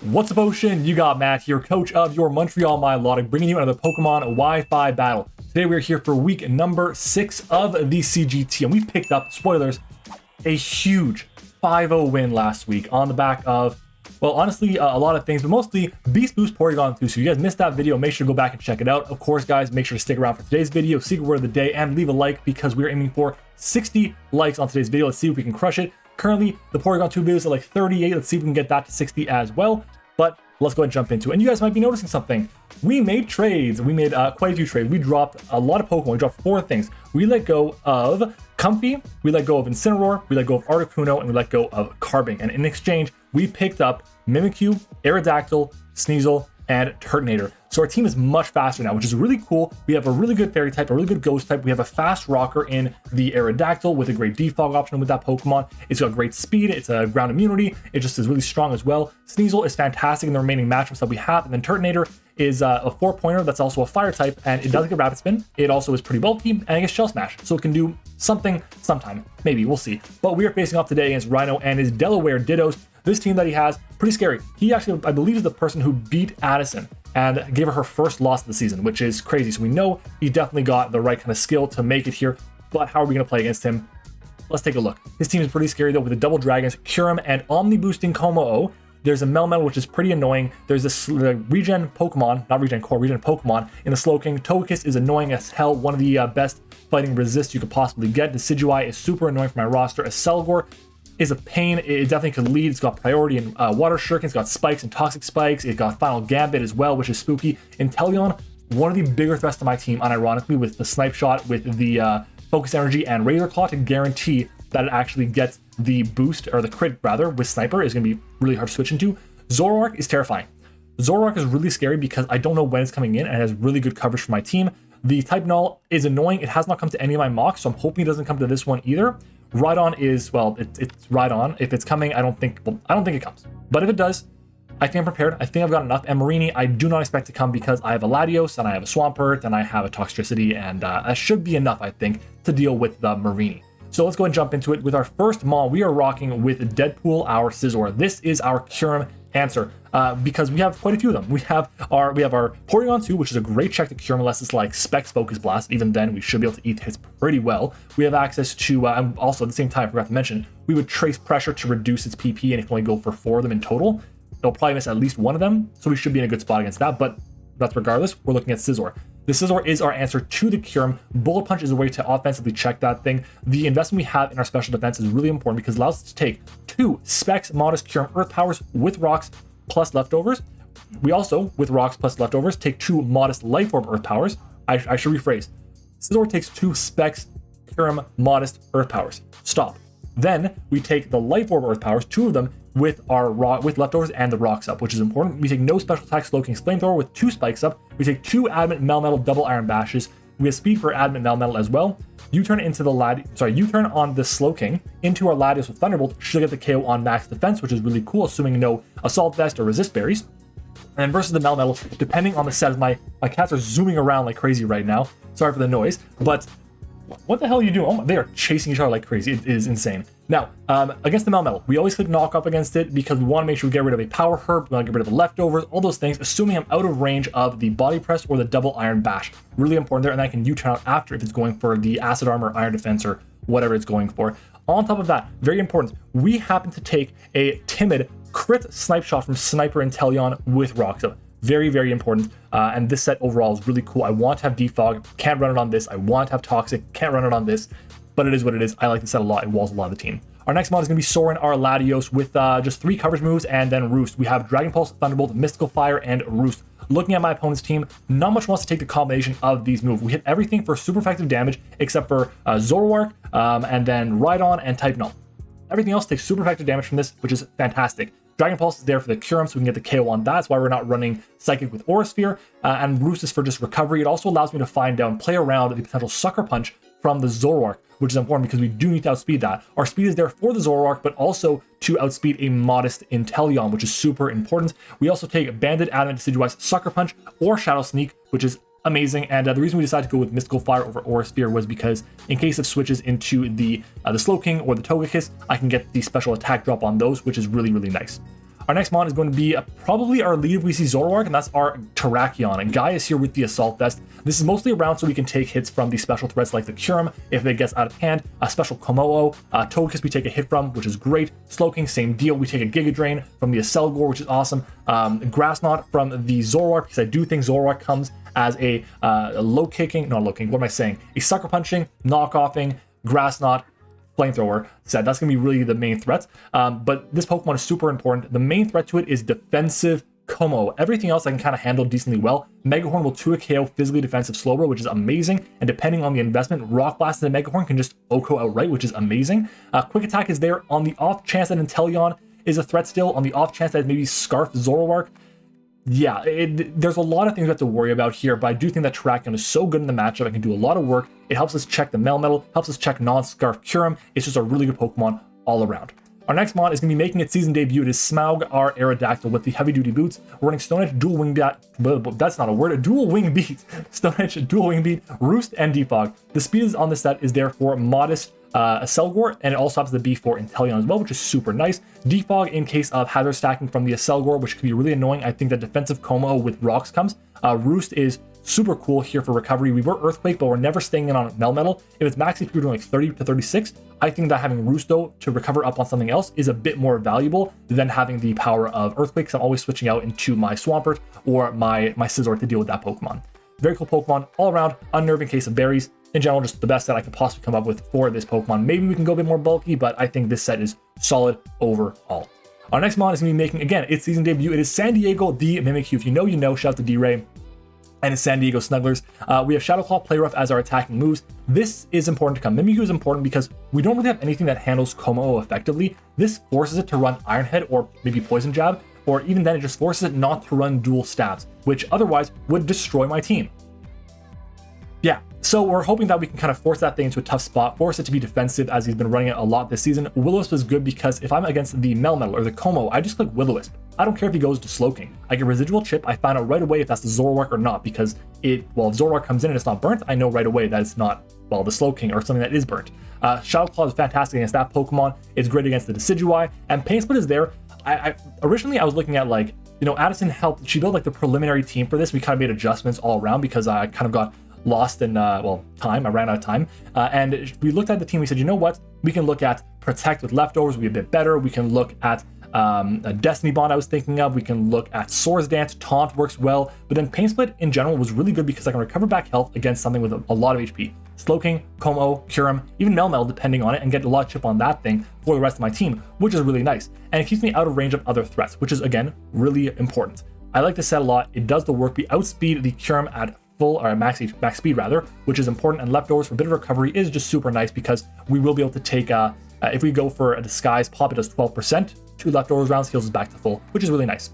What's up, Ocean? You got Matt here, coach of your Montreal Milotic, bringing you another Pokemon Wi-Fi battle. Today we're here for week number 6 of the CGT, and we picked up, spoilers, a huge 5-0 win last week on the back of, well, honestly, a lot of things, but mostly Beast Boost Porygon 2. So if you guys missed that video, make sure to go back and check it out. Of course, guys, make sure to stick around for today's video, secret word of the day, and leave a like because we're aiming for 60 likes on today's video. Let's see if we can crush it. Currently, the Porygon 2 videos are like 38. Let's see if we can get that to 60 as well. But let's go ahead and jump into it. And you guys might be noticing something. We made trades. We made quite a few trades. We dropped a lot of Pokemon. We dropped 4 things. We let go of Comfey, we let go of Incineroar, we let go of Articuno, and we let go of Carbink. And in exchange, we picked up Mimikyu, Aerodactyl, Sneasel, and Turtonator. So our team is much faster now, which is really cool. We have a really good Fairy type, a really good Ghost type. We have a fast Rocker in the Aerodactyl with a great defog option with that Pokemon. It's got great speed, it's a ground immunity, it just is really strong as well. Sneasel is fantastic in the remaining matchups that we have, and then Turtonator is a 4-pointer that's also a Fire type, and it does get Rapid Spin. It also is pretty bulky, and it gets Shell Smash, so it can do something sometime. Maybe, we'll see. But we are facing off today against Rhino and his Delaware Dittos. This team that he has, pretty scary. He actually, I believe, is the person who beat Addison and gave her first loss of the season, which is crazy. So we know he definitely got the right kind of skill to make it here, but how are we going to play against him? Let's take a look. His team is pretty scary though, with the Double Dragons, Kyurem, and Omni Boosting Como-O. There's a Melmetal, which is pretty annoying. There's this regen Pokemon, not regen core, regen Pokemon in the Slowking. Togekiss is annoying as hell, one of the best fighting resists you could possibly get. Decidueye is super annoying for my roster. A Selgor is a pain. It definitely could lead. It's got priority in Water Shuriken. It's got spikes and toxic spikes. It got Final Gambit as well, which is spooky. Inteleon, one of the bigger threats to my team, unironically, with the Snipe Shot, with the Focus Energy and Razor Claw to guarantee that it actually gets the boost, or the crit rather, with Sniper is going to be really hard to switch into. Zoroark is terrifying. Zoroark is really scary because I don't know when it's coming in, and it has really good coverage for my team. The Type Null is annoying. It has not come to any of my mocks, so I'm hoping it doesn't come to this one either. Rhydon is, well, it's Rhydon. If it's coming, I don't think it comes. But if it does, I think I'm prepared. I think I've got enough. And Marini, I do not expect to come because I have a Latios, and I have a Swampert, and I have a Toxtricity, and that should be enough, I think, to deal with the Marini. So let's go and jump into it. With our first Mon, we are rocking with Deadpool, our Scizor. This is our Kyurem answer, because we have quite a few of them. We have our Porygon 2, which is a great check to Kyurem unless it's like Specs Focus Blast. Even then, we should be able to eat hits pretty well. We have access to, and also at the same time, I forgot to mention, we would Trace Pressure to reduce its PP, and it can only go for 4 of them in total. It'll probably miss at least one of them, so we should be in a good spot against that, but that's regardless. We're looking at Scizor. The Scizor is our answer to the Kyurem. Bullet Punch is a way to offensively check that thing. The investment we have in our special defense is really important because it allows us to take 2 Specs Modest Kyurem Earth Powers with Rocks plus Leftovers. We also, with Rocks plus Leftovers, take 2 Modest Life Orb Earth Powers. I should rephrase. Scizor takes 2 Specs Kyurem Modest Earth Powers. Stop. Then we take the Life Orb Earth Powers, 2 of them, with our with Leftovers and the Rocks up, which is important. We take no special attack Slowking's Flamethrower with 2 spikes up. We take 2 Adamant Melmetal Double Iron Bashes. We have speed for Adamant Melmetal as well. U-turn into the U-turn on the Slowking into our Latios with Thunderbolt should get the KO on max defense, which is really cool, assuming no Assault Vest or Resist Berries. And versus the Melmetal, depending on the set, my cats are zooming around like crazy right now. Sorry for the noise, but what the hell are you doing? Oh, they are chasing each other like crazy. It is insane. Now, against the Melmetal, we always click knock up against it because we want to make sure we get rid of a Power Herb, we want to get rid of the Leftovers, all those things, assuming I'm out of range of the Body Press or the Double Iron Bash. Really important there, and I can U-turn out after if it's going for the Acid Armor, Iron Defense, or whatever it's going for. On top of that, very important, we happen to take a timid crit Snipe Shot from Sniper Inteleon with Rocks up. Very, very important. And this set overall is really cool. I want to have Defog, can't run it on this. I want to have Toxic, can't run it on this. But it is what it is. I like this set a lot. It walls a lot of the team. Our next mod is going to be Sorin, our Latios, with just 3 coverage moves and then Roost. We have Dragon Pulse, Thunderbolt, Mystical Fire, and Roost. Looking at my opponent's team, not much wants to take the combination of these moves. We hit everything for super effective damage except for Zoroark, and then Rhydon and Type Null. Everything else takes super effective damage from this, which is fantastic. Dragon Pulse is there for the Kyurem, so we can get the KO on that. That's why we're not running Psychic with Aura Sphere, and Roost is for just recovery. It also allows me to find down, play around the potential Sucker Punch from the Zoroark, which is important because we do need to outspeed that. Our speed is there for the Zoroark, but also to outspeed a modest Inteleon, which is super important. We also take Banded Adamant Decidueye's Sucker Punch or Shadow Sneak, which is amazing. And the reason we decided to go with Mystical Fire over Aura Sphere was because in case of switches into the Slowking or the Togekiss, I can get the special attack drop on those, which is really, really nice. Our next mon is going to be probably our lead if we see Zoroark, and that's our Terrakion. And Guy is here with the Assault Vest. This is mostly around so we can take hits from the special threats like the Kyurem if it gets out of hand, a special Komodo, Togekiss we take a hit from, which is great. Slowking, same deal. We take a Giga Drain from the Acelgor, which is awesome. Grass Knot from the Zoroark, because I do think Zoroark comes as a low kicking, not low kicking, what am I saying? A sucker punching, knockoffing, Grass Knot, Flamethrower. Said that's going to be really the main threats. But this Pokemon is super important. The main threat to it is defensive Como. Everything else I can kind of handle decently well. Megahorn will 2 KO physically defensive Slowbro, which is amazing. And depending on the investment, Rock Blast and Megahorn can just OHKO outright, which is amazing. Quick Attack is there on the off chance that Inteleon is a threat still, on the off chance that maybe Scarf Zoroark. Yeah, there's a lot of things we have to worry about here, but I do think that Terrakion is so good in the matchup. I can do a lot of work. It helps us check the Melmetal, helps us check non-Scarf Kyurem. It's just a really good Pokemon all around. Our next mon is going to be making its season debut. It is Smaug, our Aerodactyl with the heavy-duty boots. We're running Stone Edge, Dual Wing Beat, that's not a word, Dual Wing Beat, Stone Edge, Dual Wing Beat, Roost, and Defog. The speed is on the set is there for modest Acelgor, and it also happens to be for Inteleon as well, which is super nice. Defog in case of hazard stacking from the Acelgor, which can be really annoying. I think that defensive Como with rocks comes. Roost is super cool here for recovery. We were Earthquake, but we're never staying in on Melmetal. If it's max HP, we're doing like 30 to 36. I think that having Roosto to recover up on something else is a bit more valuable than having the power of Earthquake, because I'm always switching out into my Swampert or my Scizor to deal with that Pokemon. Very cool Pokemon all around, unnerving case of berries. In general, just the best set I could possibly come up with for this Pokemon. Maybe we can go a bit more bulky, but I think this set is solid overall. Our next mon is going to be making, again, its season debut. It is San Diego, the Mimikyu. If you know, you know. Shout out to D-Ray and his San Diego Snugglers. We have Shadow Claw, Play Rough as our attacking moves. This is important to come. Mimikyu is important because we don't really have anything that handles Como effectively. This forces it to run Iron Head or maybe Poison Jab, or even then it just forces it not to run dual stabs, which otherwise would destroy my team. Yeah, so we're hoping that we can kind of force that thing into a tough spot, force it to be defensive as he's been running it a lot this season. Will-O-Wisp is good because if I'm against the Melmetal or the Como, I just click Will-O-Wisp. I don't care if he goes to Slowking. I get Residual Chip, I find out right away if that's the Zoroark or not, because if Zoroark comes in and it's not burnt, I know right away that it's not, well, the Slowking or something that is burnt. Shadow Claw is fantastic against that Pokemon. It's great against the Decidueye, and Pain Split is there. Originally I was looking at like, you know, Addison helped, she built like the preliminary team for this. We kind of made adjustments all around because I kind of got lost in time. I ran out of time, and we looked at the team. We said, you know what, we can look at Protect with leftovers, be a bit better. We can look at a Destiny Bond I was thinking of. We can look at Swords Dance. Taunt works well, but then Pain Split in general was really good because I can recover back health against something with a lot of HP. Slowking, Como, Kyurem, even Melmetal depending on it, and get a lot of chip on that thing for the rest of my team, which is really nice. And it keeps me out of range of other threats, which is again really important. I like this set a lot. It does the work. We outspeed the Kyurem at full or max speed rather, which is important, and leftovers for a bit of recovery is just super nice because we will be able to take if we go for a disguise pop, it does 12%, 2 leftovers rounds heals us back to full, which is really nice.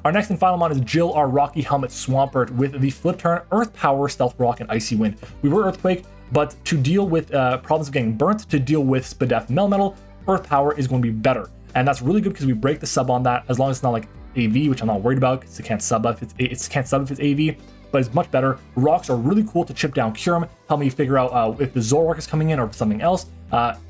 Our next and final mon is Jill, our Rocky Helmet Swampert with the flip turn, Earth Power, Stealth Rock, and Icy Wind. We were Earthquake, but to deal with problems of getting burnt, to deal with Spadef Melmetal, Earth Power is going to be better, and that's really good because we break the sub on that as long as it's not like AV, which I'm not worried about because it can't sub if it's AV. But it's much better. Rocks are really cool to chip down Kyurem, help me figure out if the Zoroark is coming in or something else.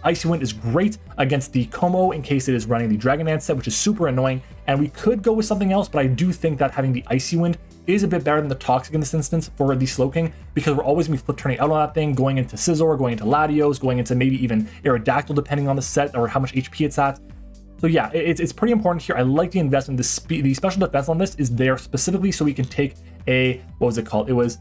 Icy Wind is great against the Como in case it is running the Dragon Dance set, which is super annoying. And we could go with something else, but I do think that having the Icy Wind is a bit better than the Toxic in this instance for the Slowking, because we're always going to be flip turning out on that thing, going into Scizor, going into Latios, going into maybe even Aerodactyl depending on the set or how much HP it's at. So yeah, it's pretty important here. I like the investment. The special defense on this is there specifically so we can take a, what was it called? It was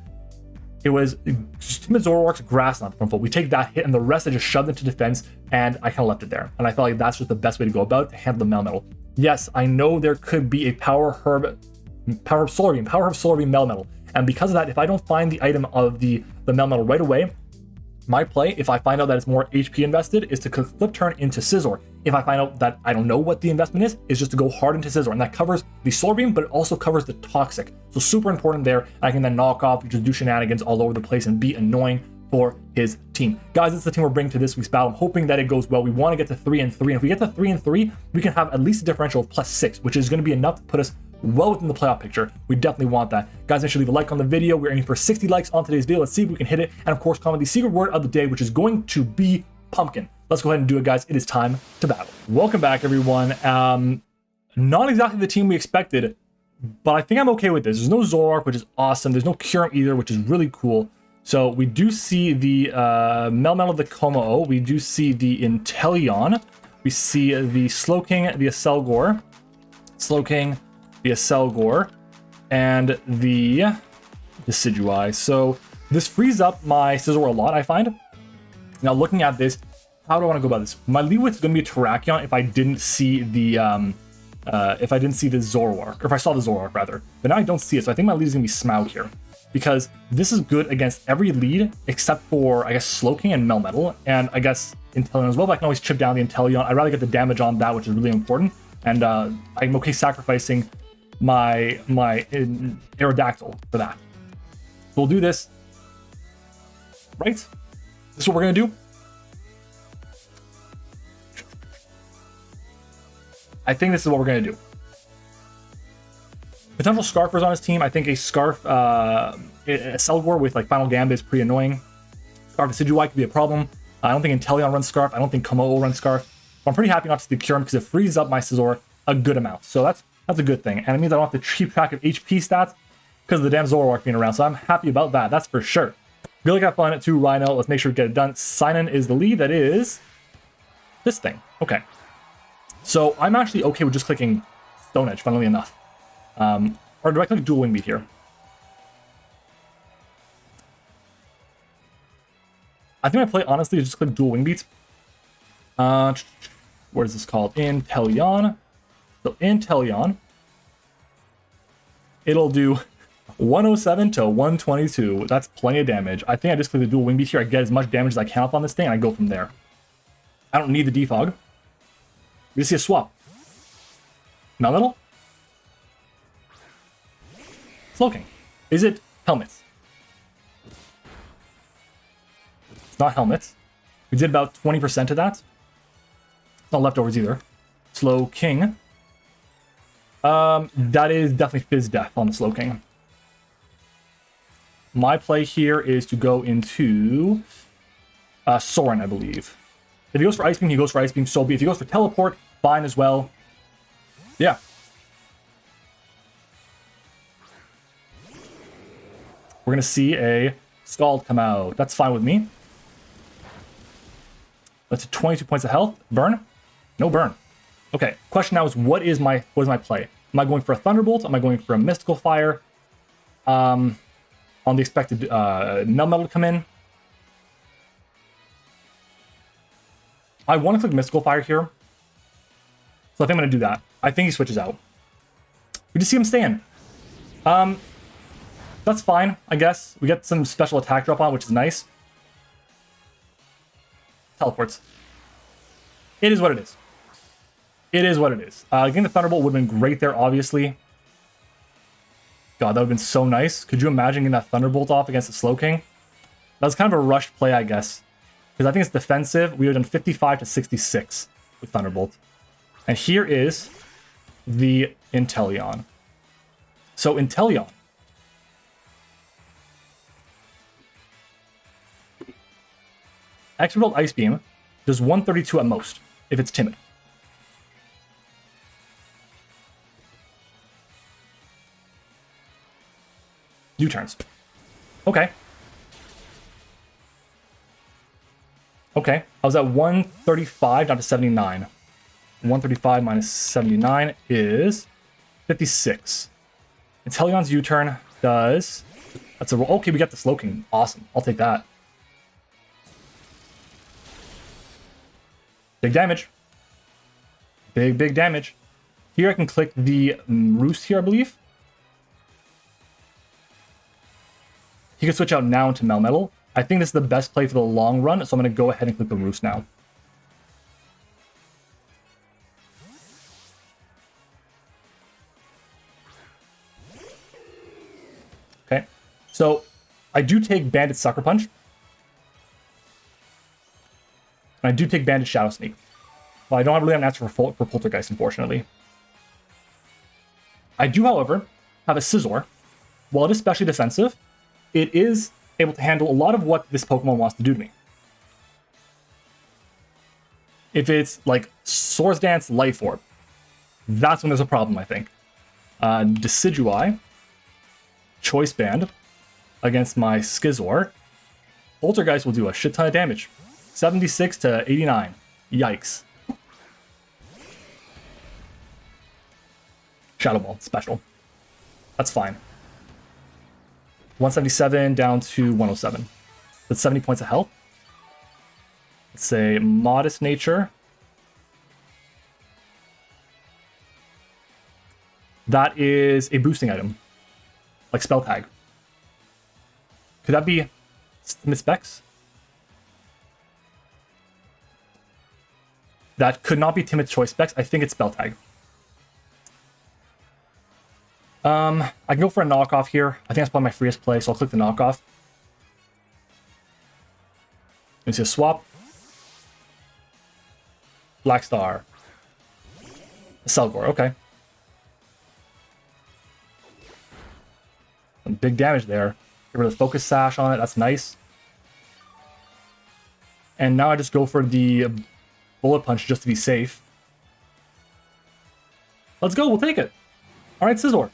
Zoroark's Grass Knot from full. We take that hit and the rest I just shoved into defense, and I kind of left it there. And I felt like that's just the best way to go about it to handle the Melmetal. Yes, I know there could be a Power Herb Solar Beam Melmetal. And because of that, if I don't find the item of the Melmetal right away, my play, if I find out that it's more HP invested, is to flip turn into Scizor. If I find out that I don't know what the investment is just to go hard into Scizor. And that covers the Solar Beam, but it also covers the Toxic. So super important there. I can then knock off, just do shenanigans all over the place and be annoying for his team. Guys, it's the team we're bringing to this week's battle. I'm hoping that it goes well. We want to get to 3-3. And if we get to 3-3, we can have at least a differential of +6, which is going to be enough to put us well within the playoff picture. We definitely want that. Guys, make sure to leave a like on the video. We're aiming for 60 likes on today's video. Let's see if we can hit it. And of course, comment the secret word of the day, which is going to be pumpkin. Let's go ahead and do it, guys. It is time to battle. Welcome back, everyone. Not exactly the team we expected, but I think I'm okay with this. There's no Zoroark, which is awesome. There's no Kyurem either, which is really cool. So we do see the Melmetal, the Como-O. We do see the Inteleon. We see the Slowking, the Aselgor. Slowking, the Aselgor, and the Decidueye. So this frees up my Scizor a lot, I find. Now looking at this, how do I want to go about this? My lead with is going to be a Terrakion if I didn't see the Zoroark, or if I saw the Zoroark rather. But now I don't see it, so I think my lead is going to be Smaug here. Because this is good against every lead except for, I guess, Slowking and Melmetal, and I guess Inteleon as well, but I can always chip down the Inteleon. I'd rather get the damage on that, which is really important. And I'm okay sacrificing my Aerodactyl for that. So we'll do this. Right? This is what we're going to do. I think this is what we're going to do. Potential Scarfers on his team. I think a Scarf, a Selgor with like Final Gambit is pretty annoying. Scarf Decidueye could be a problem. I don't think Inteleon runs Scarf. I don't think Como-O runs Scarf. But I'm pretty happy not to see the Kyurem because it frees up my Scizor a good amount. So that's a good thing. And it means I don't have to keep track of HP stats because of the damn Zoroark being around. So I'm happy about that. That's for sure. Good luck, have fun. 2 Rhino. Let's make sure we get it done. Sign-in is the lead. That is this thing. Okay. So I'm actually okay with just clicking Stone Edge, funnily enough. Or do I click Dual Wing Beat here? I think my play, honestly, is just click Dual Wing Beat. What is this called? Inteleon. So Inteleon. It'll do 107 to 122. That's plenty of damage. I think I just click the Dual Wing Beat here. I get as much damage as I can up on this thing, and I go from there. I don't need the defog. We just see a swap. Melmetal? Slowking. Is it helmets? It's not helmets. We did about 20% of that. It's not leftovers either. Slowking. That is definitely Fizz Death on the Slowking. My play here is to go into Soren, I believe. If he goes for Ice Beam, he goes for Ice Beam, so be it. If he goes for Teleport, fine as well. Yeah. We're going to see a Scald come out. That's fine with me. That's 22 points of health. Burn? No burn. Okay, question now is what is my play? Am I going for a Thunderbolt? Am I going for a Mystical Fire? On the expected Melmetal to come in. I want to click Mystical Fire here. So I think I'm going to do that. I think he switches out. We just see him staying. That's fine, I guess. We get some special attack drop on, which is nice. Teleports. It is what it is. It is what it is. Getting the Thunderbolt would have been great there, obviously. God, that would have been so nice. Could you imagine getting that Thunderbolt off against the Slowking? That was kind of a rushed play, I guess. Because I think it's defensive. We would have done 55 to 66 with Thunderbolt. And here is the Inteleon. So Inteleon. Expert Ice Beam does 132 at most, if it's timid. U-turns. Okay. Okay. I was at 135 down to 79. 135 minus 79 is 56. Inteleon's U-turn does... That's a... Okay, we got the Slowking. Awesome. I'll take that. Big damage. Big damage. Here I can click the Roost here, I believe. He can switch out now into Melmetal. I think this is the best play for the long run, so I'm going to go ahead and click the Roost now. Okay, so I do take Bandit Sucker Punch. And I do take Bandit Shadow Sneak. Well, I don't really have an answer for Poltergeist, unfortunately. I do, however, have a Scizor. While it is specially defensive, it is able to handle a lot of what this Pokemon wants to do to me. If it's like Swords Dance, Life Orb, That's when there's a problem, I think. Decidueye. Choice Band against my Scizor. Poltergeist will do a shit ton of damage. 76 to 89. Yikes. Shadow Ball, special. That's fine. 177 down to 107. That's 70 points of health. Let's say Modest Nature. That is a boosting item. Like Spell Tag. Could that be Timid Specs? That could not be Timid Choice Specs. I think it's Spell Tag. I can go for a knockoff here. I think that's probably my freest play, so I'll click the knockoff. It's a swap. Black Star. Selgor, okay. Some big damage there. Get rid of the Focus Sash on it, that's nice. And now I just go for the Bullet Punch just to be safe. Let's go, we'll take it. Alright, Scizor.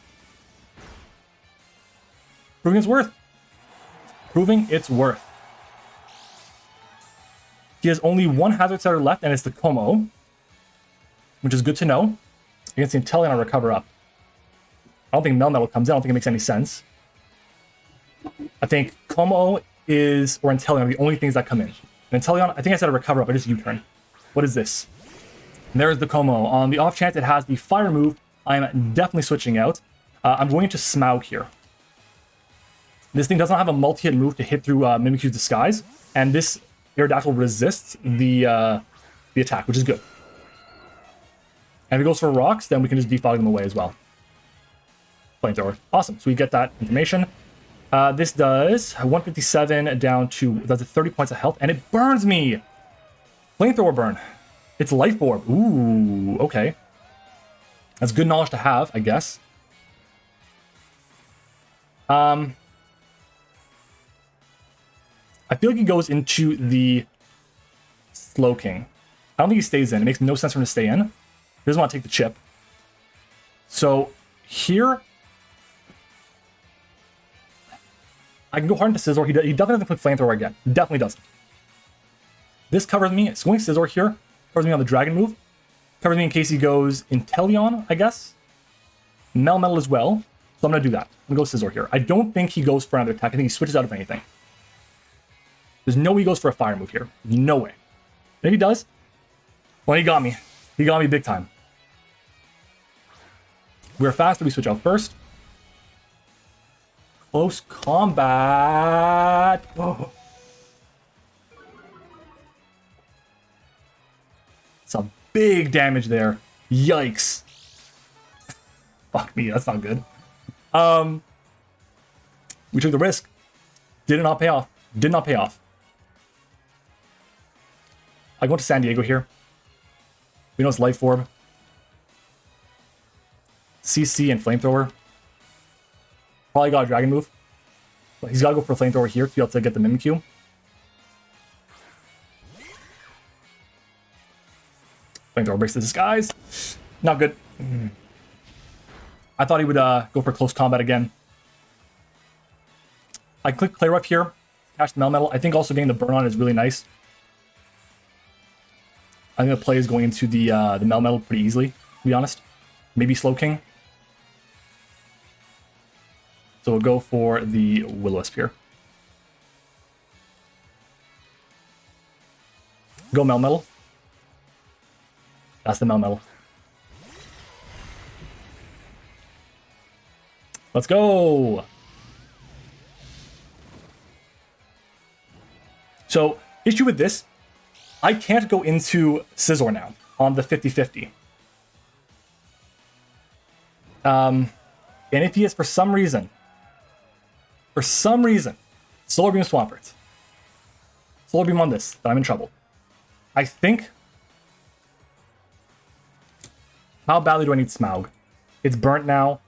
Proving its worth. Proving its worth. He has only one Hazard Setter left, and it's the Como, which is good to know. Against the Inteleon, I'll recover up. I don't think Melmetal comes in. I don't think it makes any sense. I think Como is, or Inteleon, are the only things that come in. And Inteleon, I think I said a recover up. I just U-turn. What is this? And there's the Como. On the off chance it has the Fire move, I'm definitely switching out. I'm going to Smaug here. This thing does not have a multi-hit move to hit through Mimikyu's Disguise, and this Aerodactyl resists the attack, which is good. And if it goes for rocks, then we can just defog them away as well. Flamethrower. Awesome. So we get that information. This does 157 down to, does 30 points of health, and it burns me! Flamethrower burn. It's Life Orb. Ooh, okay. That's good knowledge to have, I guess. I feel like he goes into the Slowking. I don't think he stays in. It makes no sense for him to stay in. He doesn't want to take the chip. So here, I can go hard into Scizor. He definitely doesn't click Flamethrower again. Definitely doesn't. This covers me. So going Scizor here covers me on the Dragon move. Covers me in case he goes Inteleon, I guess. Melmetal as well. So I'm going to do that. I'm going to go Scizor here. I don't think he goes for another attack. I think he switches out of anything. There's no way he goes for a fire move here. No way. Maybe he does. Well, he got me. He got me big time. We're faster. We switch out first. Close combat. Oh. Some big damage there. Yikes. Fuck me. That's not good. We took the risk. Did not pay off. Did not pay off. I go to San Diego here. We know it's Life Orb. CC and Flamethrower. Probably got a Dragon move. But he's got to go for a Flamethrower here to be able to get the Mimikyu. Flamethrower breaks the Disguise. Not good. I thought he would go for close combat again. I click Play Rough here. Catch the Melmetal. I think also getting the burn on is really nice. I think the play is going into the Melmetal pretty easily, to be honest. Maybe Slowking. So we'll go for the Will-O-Wisp here. Go Melmetal. That's the Melmetal. Let's go! So, issue with this, I can't go into Scizor now on the 50-50. And if he is, for some reason, Solar Beam Swampert, Solar Beam on this, then I'm in trouble. I think, how badly do I need Smaug? It's burnt now.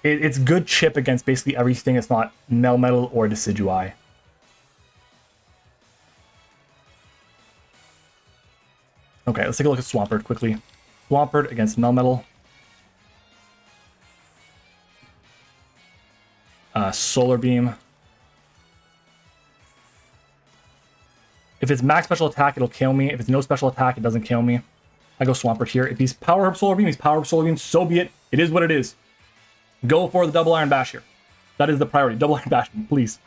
It's good chip against basically everything. It's not Melmetal or Decidueye. Okay, let's take a look at Swampert quickly. Swampert against Melmetal. Solar Beam. If it's max special attack, it'll kill me. If it's no special attack, it doesn't kill me. I go Swampert here. If he's Power Herb Solar Beam, he's Power Herb Solar Beam. So be it. It is what it is. Go for the double Iron Bash here. That is the priority. Double Iron Bash, please.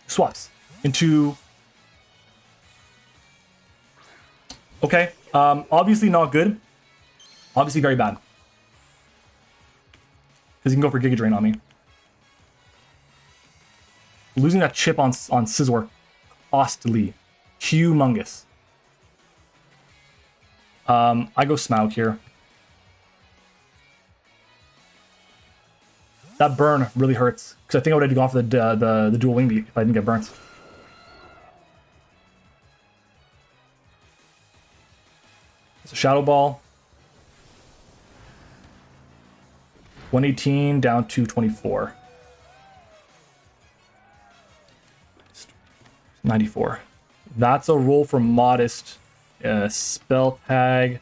Swaps into... Okay. Obviously not good. Obviously very bad. Because he can go for Giga Drain on me. Losing that chip on Scizor, costly. Humongous. I go Smaug here. That burn really hurts. Because I think I would have gone for the dual wing beat if I didn't get burnt. It's a Shadow Ball. 118 down to 24. 94. That's a roll for Modest Spell Tag.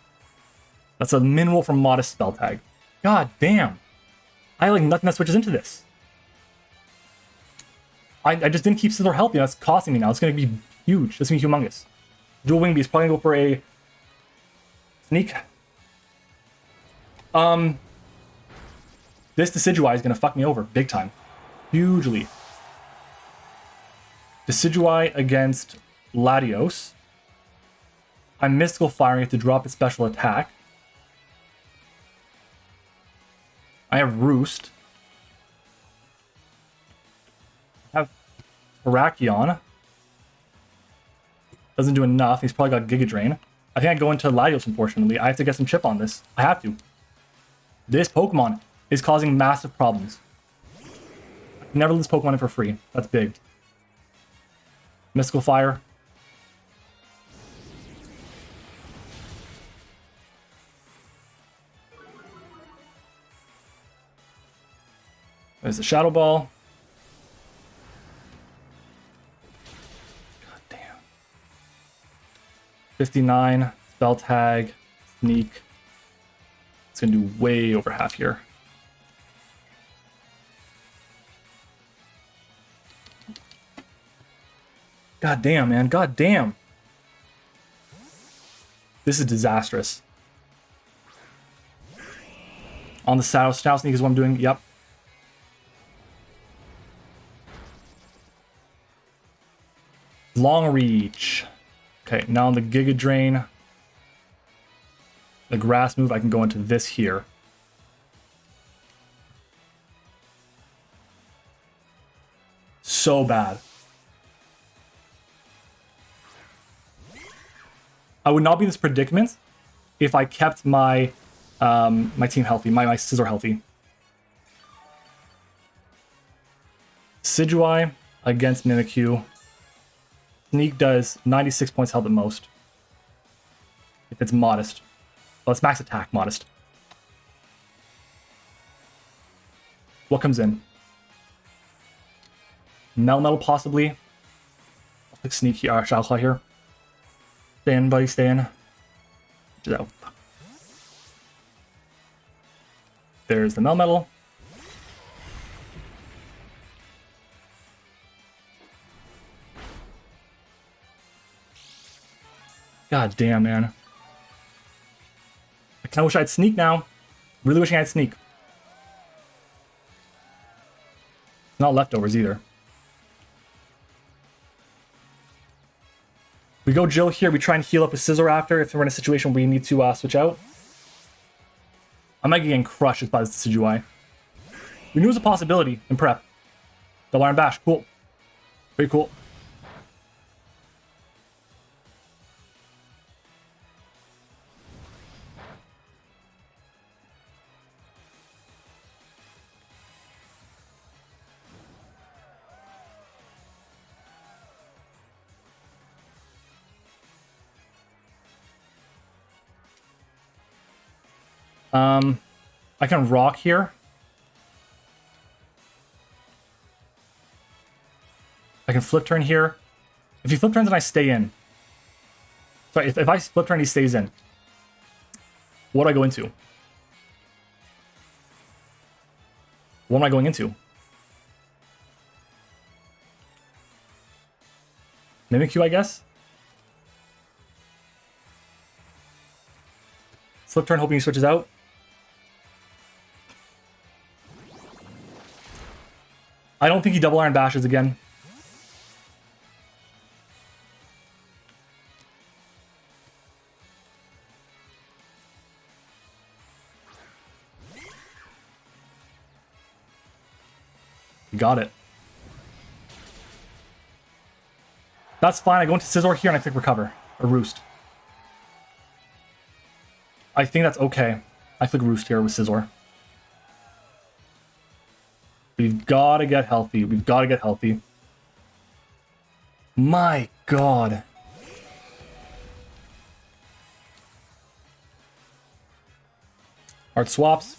That's a min roll for Modest Spell Tag. God damn. I like nothing that switches into this. I just didn't keep Scizor healthy. That's costing me now. It's going to be huge. It's going to be humongous. Dual Wing Beast probably going to go for a Sneak. This Decidueye is going to fuck me over big time. Hugely. Decidueye against Latios. I'm Mystical Firing it to drop its special attack. I have Roost. I have Terrakion. Doesn't do enough. He's probably got Giga Drain. I think I go into Latios, unfortunately. I have to get some chip on this. I have to. This Pokemon is causing massive problems. I can never lose Pokemon in for free. That's big. Mystical Fire. There's the Shadow Ball. God damn. 59. Spell Tag. Sneak. It's going to do way over half here. God damn, man. God damn. This is disastrous. On the Shadow Sneak is what I'm doing. Yep. Long Reach. Okay, now on the Giga Drain. The Grass move, I can go into this here. So bad. I would not be in this predicament if I kept my my team healthy, my Scizor healthy. Decidueye against Mimikyu. Sneak does 96 points health at most. If it's Modest. Well, it's max attack, Modest. What comes in? Melmetal possibly. I'll pick Sneak here, Shadow Claw here. Stay in, buddy, stay in. Out. There's the Melmetal. God damn, man. I kinda wish I had Sneak now. Really wishing I had Sneak. Not leftovers either. We go Jill here. We try and heal up with Scizor after if we're in a situation where we need to switch out. I might get getting crushed by this Decidueye. We knew it was a possibility in prep. Double Iron Bash. Cool. Very cool. I can rock here. I can flip turn here. If he flip turns and I stay in. Sorry, if I flip turn and he stays in, what do I go into? What am I going into? Mimikyu, I guess? Flip turn, hoping he switches out. I don't think he double iron bashes again. Got it. That's fine. I go into Scizor here and I click recover. Or roost. I think that's okay. I click roost here with Scizor. We've got to get healthy. We've got to get healthy. My god. Art swaps.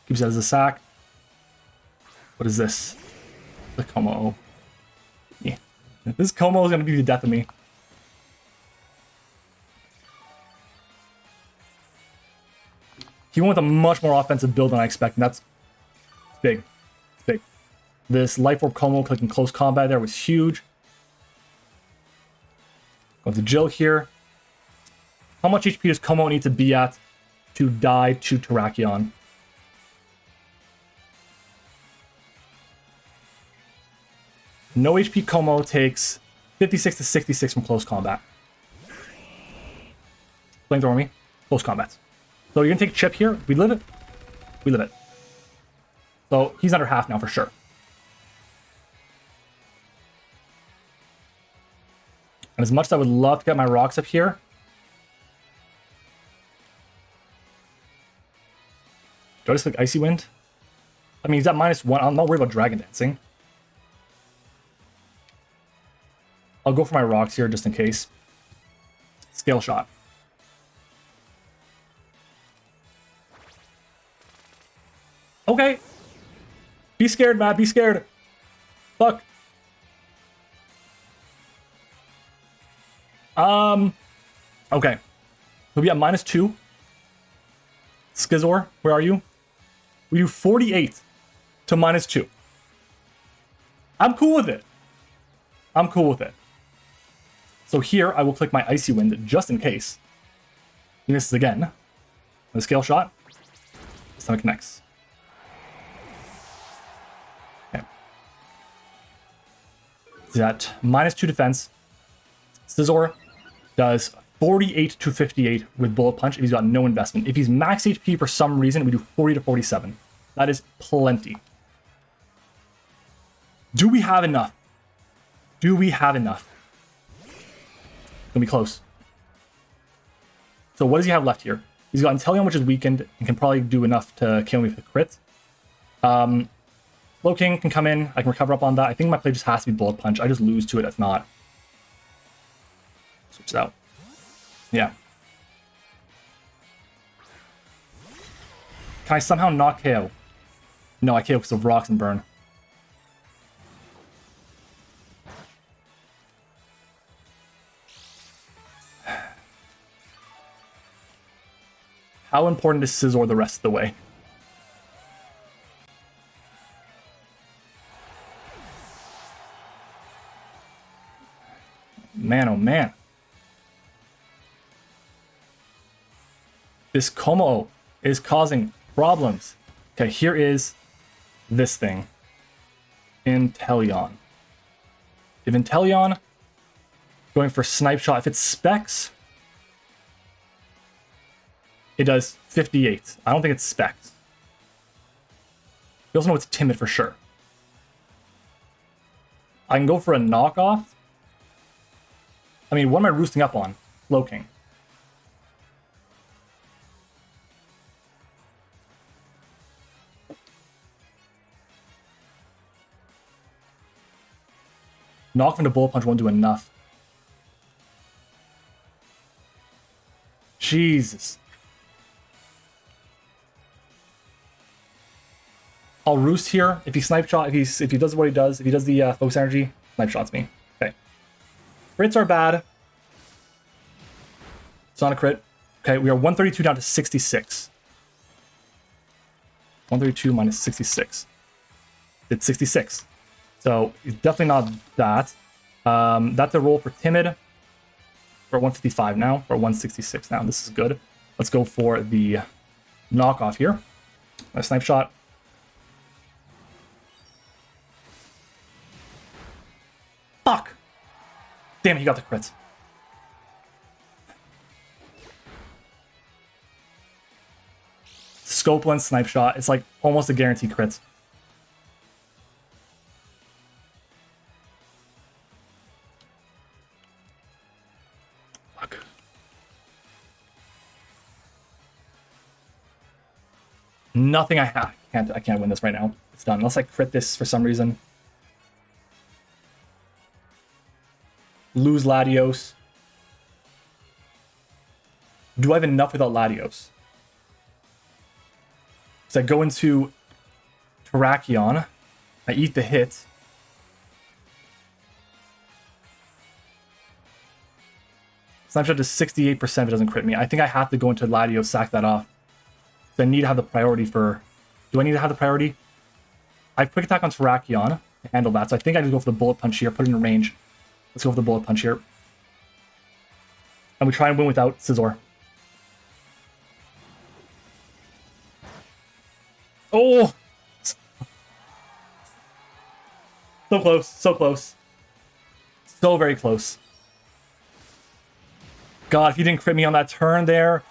Keeps it as a sack. What is this? The Como. Yeah. This Como is going to be the death of me. He went with a much more offensive build than I expected. That's big. It's big. This Life Orb Como clicking close combat there was huge. Going to Jill here. How much HP does Como need to be at to die to Terrakion? No HP Como takes 56 to 66 from close combat. Flamethrower me. Close combat. So you're going to take Chip here. We live it. We live it. So he's under half now for sure. And as much as I would love to get my rocks up here, do I just like Icy Wind? I mean, he's at -1. I'm not worried about Dragon Dancing. I'll go for my rocks here just in case. Scale Shot. Okay. Be scared, Matt. Be scared. Fuck. Okay. We'll be at -2. Scizor, where are you? We do 48 to -2. I'm cool with it. I'm cool with it. So here, I will click my Icy Wind just in case. He misses again. The Scale Shot. This time it connects. Okay. He's at -2 defense. Scizor does 48 to 58 with Bullet Punch if he's got no investment. If he's max HP for some reason, we do 40 to 47. That is plenty. Do we have enough? Do we have enough? Gonna be close. So what does he have left here? He's got Inteleon, which is weakened, and can probably do enough to kill me with the crit. Low King can come in. I can recover up on that. I think my play just has to be Bullet Punch. I just lose to it if not. Switch it out. Yeah. Can I somehow not KO? No, I KO because of rocks and burn. How important is Scizor the rest of the way? Man, oh man. This Como is causing problems. Okay, here is this thing. Inteleon. If Inteleon going for Snipe Shot, if it's Specs, it does 58. I don't think it's Specs. We also know it's Timid for sure. I can go for a knockoff. I mean, what am I roosting up on? Low King. Knock into Bullet Punch won't do enough. Jesus. I'll roost here. If he Snipe Shot, if he does what he does, if he does the Focus Energy, Snipe Shots me. Okay. Crits are bad. It's not a crit. Okay, we are 132 down to 66. 132 minus 66. It's 66. So it's definitely not that. That's a roll for timid. We're at 155 now. We're at 166 now. This is good. Let's go for the knockoff here. A snipe shot. Fuck! Damn it, he got the crits. Scope lens snipe shot. It's like almost a guaranteed crits. Fuck. Nothing I have. I can't win this right now. It's done. Unless I crit this for some reason. Lose Latios. Do I have enough without Latios? So I go into Terrakion. I eat the hit. Snapshot to 68% if it doesn't crit me. I think I have to go into Latios, sack that off. So I need to have the priority for... Do I need to have the priority? I have quick attack on Terrakion to handle that. So I think I just go for the bullet punch here, put it in range. Let's go for the bullet punch here. And we try and win without Scizor. Oh! So close, so close. So very close. God, if he didn't crit me on that turn there.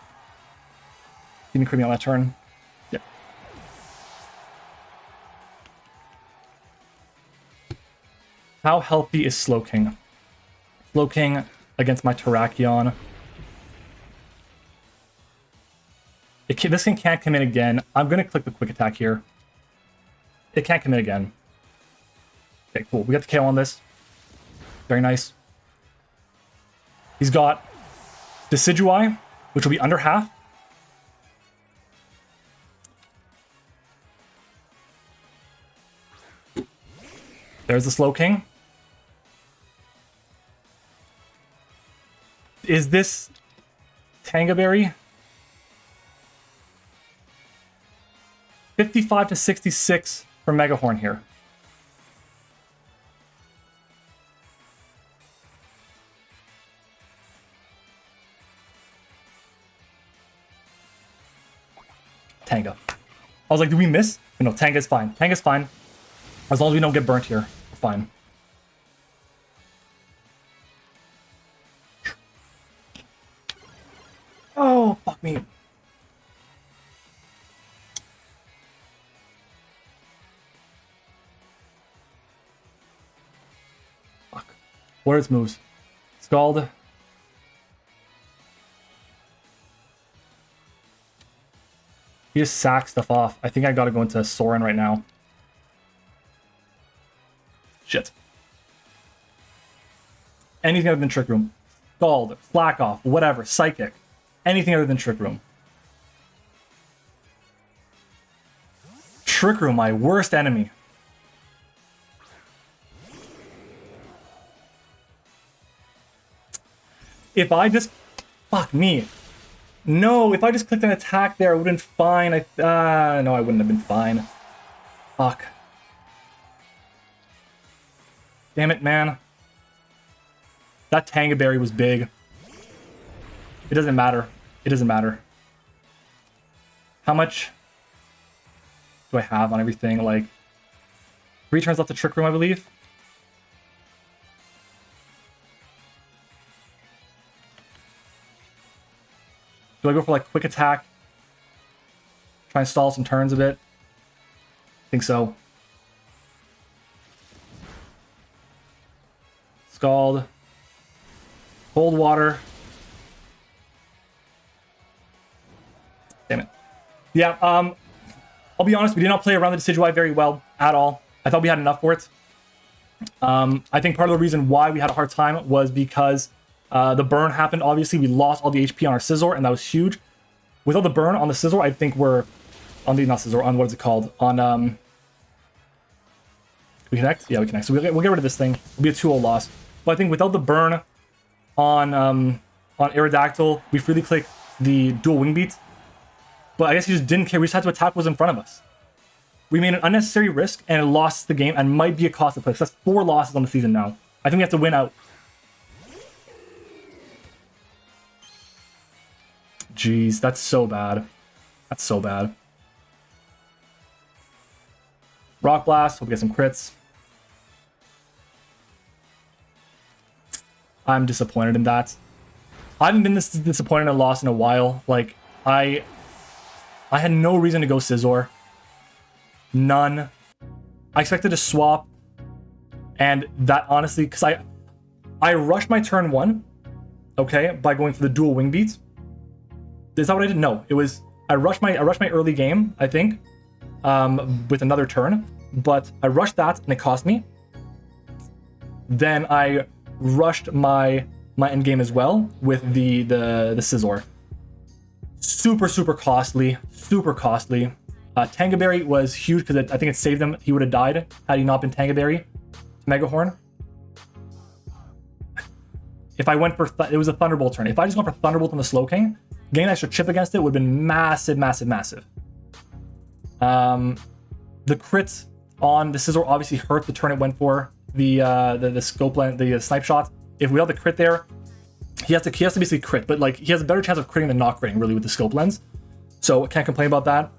He didn't crit me on that turn. Yeah. How healthy is Slowking? Slowking against my Terrakion. This thing can't come in again. I'm going to click the quick attack here. It can't come in again. Okay, cool. We got the KO on this. Very nice. He's got Decidueye, which will be under half. There's the Slowking. Is this Tangaberry? 55 to 66 for Megahorn here. Tanga. I was like, did we miss? No, Tanga's fine. Tanga's fine. As long as we don't get burnt here, we're fine. Oh, fuck me. Fuck. What are its moves? Scald. He just sacks stuff off. I think I gotta go into Soren right now. Shit. Anything other than Trick Room. Scald, Slack Off, whatever, Psychic. Anything other than Trick Room. Trick Room, my worst enemy. If I just... Fuck me. No, if I just clicked an attack there, it would have been fine. No, I wouldn't have been fine. Fuck. Damn it, man. That Tangaberry was big. It doesn't matter. It doesn't matter. How much do I have on everything? Like, 3 turns left to Trick Room, I believe. Do I go for like quick attack? Try and stall some turns a bit? I think so. Scald. Cold water. Damn it. Yeah, I'll be honest, we did not play around the Decidueye very well at all. I thought we had enough for it. I think part of the reason why we had a hard time was because the burn happened. Obviously, we lost all the HP on our Scizor, and that was huge. Without the burn on the Scizor, I think we're on the not Scizor, on what is it called? On we connect? Yeah, we connect. So we'll get rid of this thing. It'll be a 2-0 loss. But I think without the burn on on Aerodactyl. We freely click the dual wing beat. But I guess he just didn't care. We just had to attack what was in front of us. We made an unnecessary risk and it lost the game and might be a costly play. So that's 4 losses on the season now. I think we have to win out. Jeez, that's so bad. That's so bad. Rock Blast. Hope we get some crits. I'm disappointed in that. I haven't been this disappointed in a loss in a while. Like, I had no reason to go Scizor. None. I expected to swap. And that honestly, because I rushed my turn 1, okay, by going for the dual wing beats. Is that what I did? No, it was I rushed my early game, I think, with another turn, but I rushed that and it cost me. Then I rushed my end game as well with the Scizor. Super costly, super costly. Tangaberry was huge because I think it saved him. He would have died had he not been Tangaberry. Megahorn. If I went for it was a Thunderbolt turn. If I just went for Thunderbolt on the Slowking, getting an extra chip against it would have been massive. The crit on the Scizor obviously hurt the turn it went for the scope land, the snipe shot. If we have the crit there, he has to basically crit, but like he has a better chance of critting than not critting really with the scope lens. So I can't complain about that.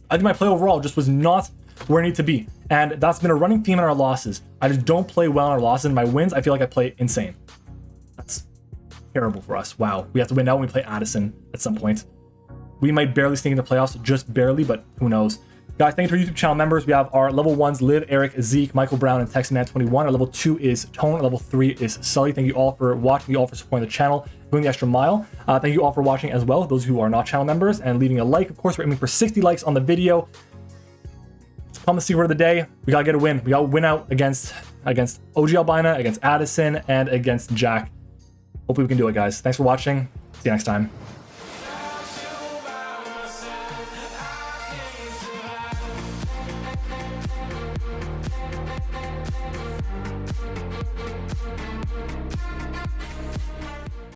I think my play overall just was not where I need to be, and that's been a running theme in our losses. I just don't play well in our losses. In my wins, I feel like I play insane. That's terrible for us. Wow, we have to win out when we play Addison at some point. We might barely sneak into playoffs, just barely, but who knows. Guys, thank you to our YouTube channel members. We have our level 1s, Liv, Eric, Zeke, Michael Brown, and TexanMan21. Our level 2 is Tone. Our level 3 is Sully. Thank you all for watching. Thank you all for supporting the channel, going the extra mile. Thank you all for watching as well, those who are not channel members, and leaving a like. Of course, we're aiming for 60 likes on the video. Promise secret of the day, we gotta get a win. We gotta win out against OG Albina, against Addison, and against Jack. Hopefully we can do it, guys. Thanks for watching. See you next time.